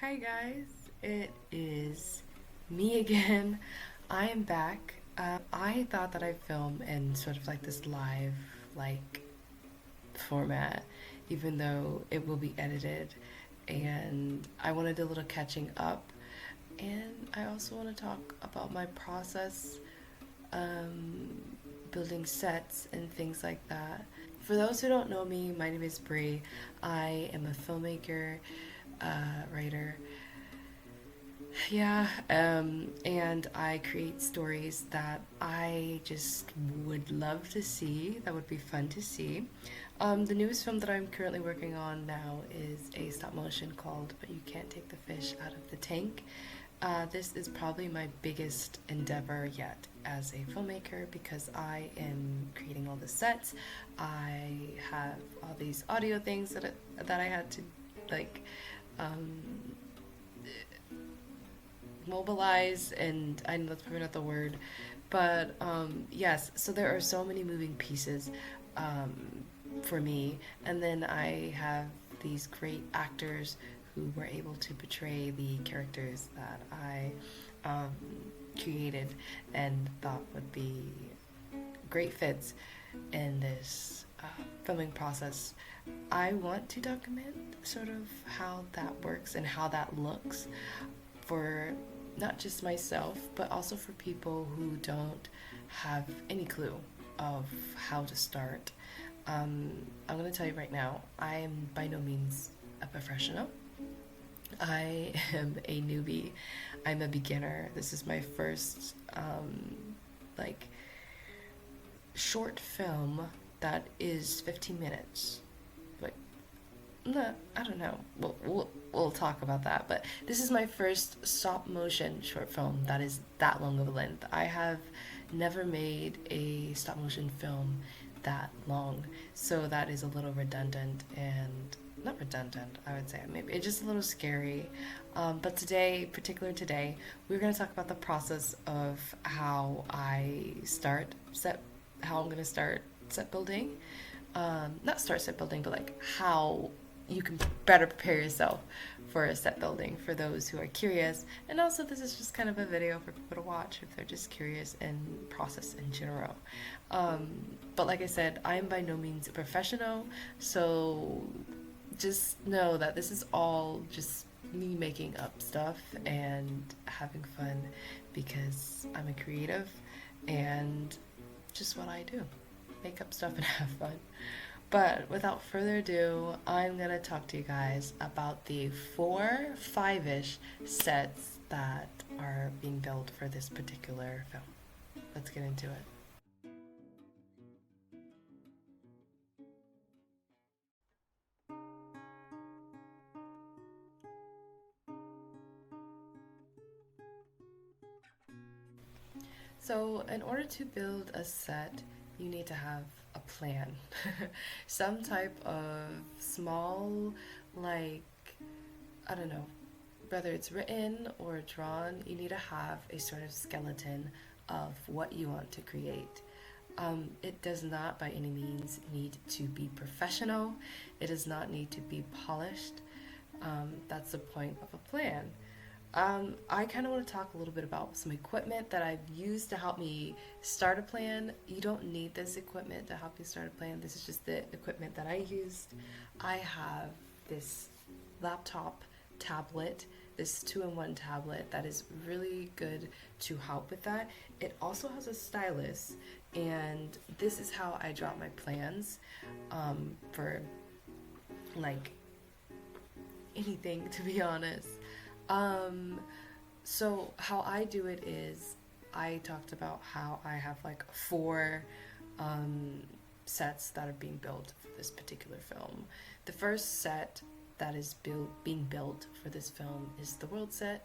Hi guys, it is me again. I am back. I thought that I'd film in sort of like this live like format, even though it will be edited. And I want to do a little catching up. And I also want to talk about my process um, building sets and things like that. For those who don't know me, my name is Bree. I am a filmmaker, writer, and I create stories that I just would love to see, that would be fun to see. The newest film that I'm currently working on now is a stop motion called But You Can't Take the Fish Out of the Tank. This is probably my biggest endeavor yet as a filmmaker because I am creating all the sets. I have all these audio things that I had to like um, mobilize, and I know that's probably not the word, but yes, so there are so many moving pieces um, for me, and then I have these great actors who were able to portray the characters that I um, created and thought would be great fits in this filming process. I want to document sort of how that works and how that looks for not just myself, but also for people who don't have any clue of how to start. I'm going to tell you right now, I am by no means a professional. I am a newbie. I'm a beginner. This is my first like short film that is 15 minutes. Like, no, I don't know. We'll talk about that. But this is my first stop motion short film that is that long of a length. I have never made a stop motion film that long, so that is a little redundant and not redundant. I would say maybe it's just a little scary. But today, particularly today, we're going to talk about the process of how I start set, how I'm going to start set building, not start set building, but like how you can better prepare yourself for a set building for those who are curious. And also, this is just kind of a video for people to watch if they're just curious and process in general. Um, but like I said, I am by no means a professional, so just know that this is all just me making up stuff and having fun because I'm a creative and just what I do, make up stuff and have fun. But without further ado, I'm gonna talk to you guys about the 4, 5-ish sets that are being built for this particular film. Let's get into it. So, in order to build a set, you need to have a plan. Some type of small, like, I don't know, whether it's written or drawn, you need to have a sort of skeleton of what you want to create. It does not by any means need to be professional, it does not need to be polished. That's the point of a plan. I kind of want to talk a little bit about some equipment that I've used to help me start a plan. You don't need this equipment to help you start a plan. This is just the equipment that I used. I have this laptop tablet, this two-in-one tablet that is really good to help with that. It also has a stylus, and this is how I draw my plans for like anything, to be honest. Um, so how I do it is I talked about how I have like 4 sets that are being built for this particular film. The first set that is being built for this film is the world set.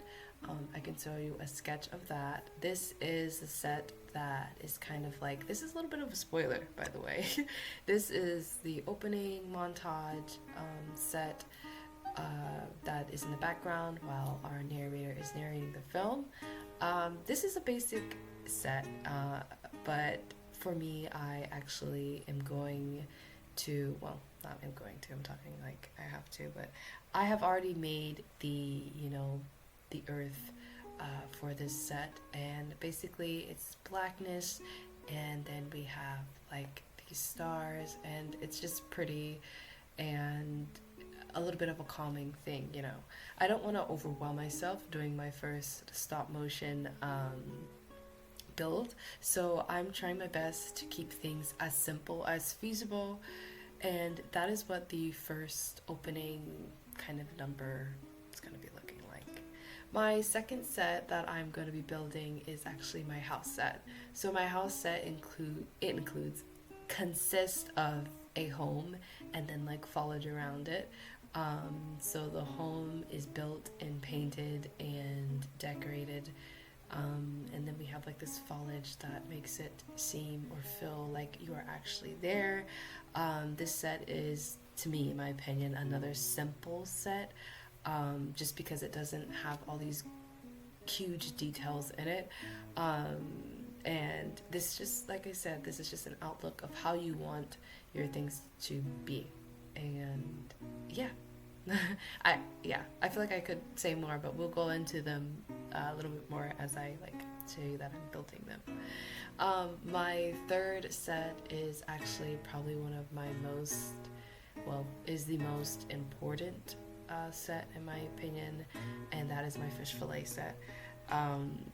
I can show you a sketch of that. This is the set that is kind of like, this is a little bit of a spoiler, by the way. This is the opening montage set that is in the background while our narrator is narrating the film. This is a basic set, but for me, I actually am going to, well, not I'm going to, I'm talking like I have to, but I have already made the, the earth for this set, and basically it's blackness, and then we have like these stars, and it's just pretty and a little bit of a calming thing. I don't want to overwhelm myself doing my first stop motion build, so I'm trying my best to keep things as simple as feasible, and that is what the first opening kind of number is going to be looking like. My second set that I'm going to be building is actually my house set. So my house set consists of a home and then like foliage around it. So the home is built and painted and decorated, and then we have like this foliage that makes it seem or feel like you are actually there. This set is, to me, in my opinion, another simple set, just because it doesn't have all these huge details in it. And this just, like I said, this is just an outlook of how you want your things to be. And yeah. I feel like I could say more, but we'll go into them a little bit more as I like show you that I'm building them. My third set is actually probably one of my is the most important set in my opinion, and that is my fish fillet set.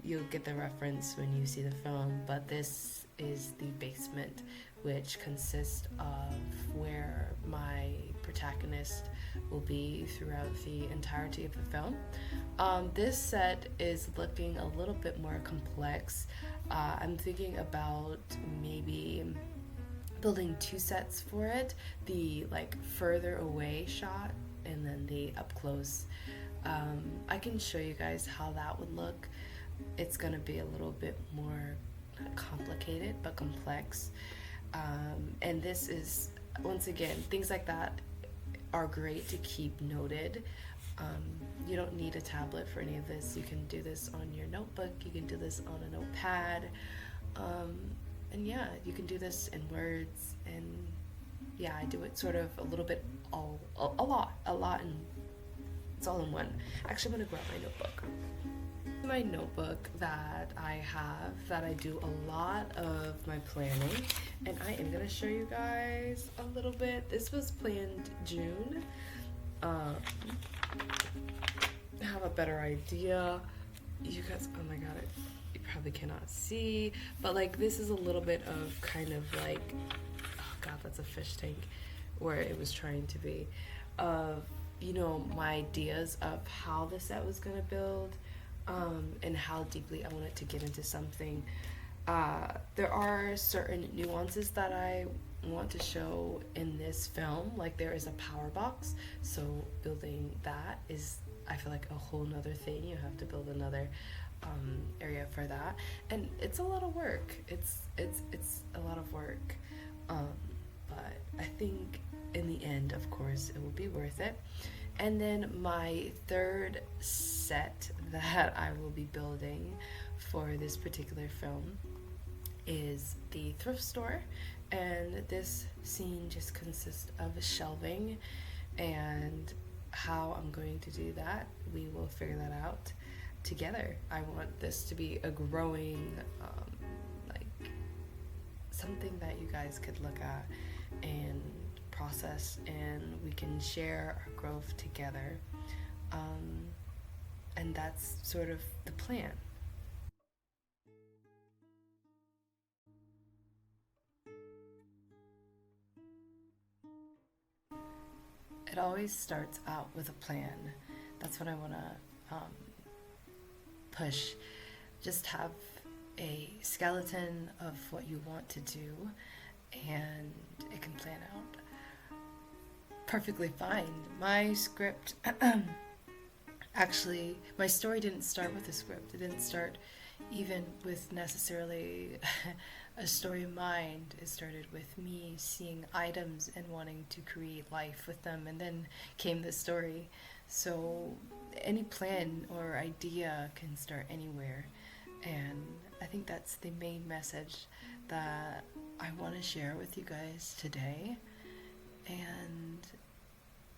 You'll get the reference when you see the film, but this is the basement, which consists of where my protagonist will be throughout the entirety of the film. This set is looking a little bit more complex. I'm thinking about maybe building two sets for it, the like further away shot and then the up close. I can show you guys how that would look. It's gonna be a little bit more not complicated but complex. And this is, once again, things like that are great to keep noted. You don't need a tablet for any of this. You can do this on your notebook, you can do this on a notepad, and yeah, you can do this in words. And yeah, I do it sort of a little bit a lot, and it's all in one. Actually, I'm gonna grab my notebook. My notebook that I do a lot of my planning, and I am gonna show you guys a little bit. This was planned June. Have a better idea. You guys, oh my god, you probably cannot see, but like this is a little bit of kind of like, oh god, that's a fish tank, where it was trying to be, of my ideas of how the set was gonna build, and how deeply I wanted to get into something. There are certain nuances that I want to show in this film, like there is a power box, so building that is, I feel like, a whole nother thing. You have to build another area for that, and it's a lot of work. It's a lot of work, but I think in the end, of course, it will be worth it. And then my third set that I will be building for this particular film is the thrift store, and this scene just consists of shelving, and how I'm going to do that, we will figure that out together. I want this to be a growing, like something that you guys could look at and process, and we can share our growth together, and that's sort of the plan. It always starts out with a plan. That's what I want to push. Just have a skeleton of what you want to do, and it can plan out perfectly fine. My script, actually, my story didn't start with a script. It didn't start even with necessarily a story in mind. It started with me seeing items and wanting to create life with them, and then came the story. So any plan or idea can start anywhere, and I think that's the main message that I want to share with you guys today. and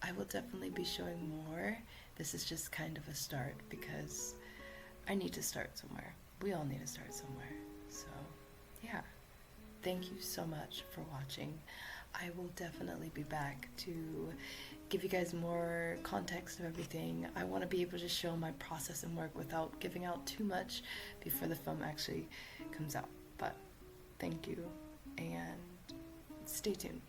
I will definitely be showing more. This is just kind of a start because I need to start somewhere. We all need to start somewhere. So, yeah. Thank you so much for watching. I will definitely be back to give you guys more context of everything. I want to be able to show my process and work without giving out too much before the film actually comes out. But thank you, and stay tuned.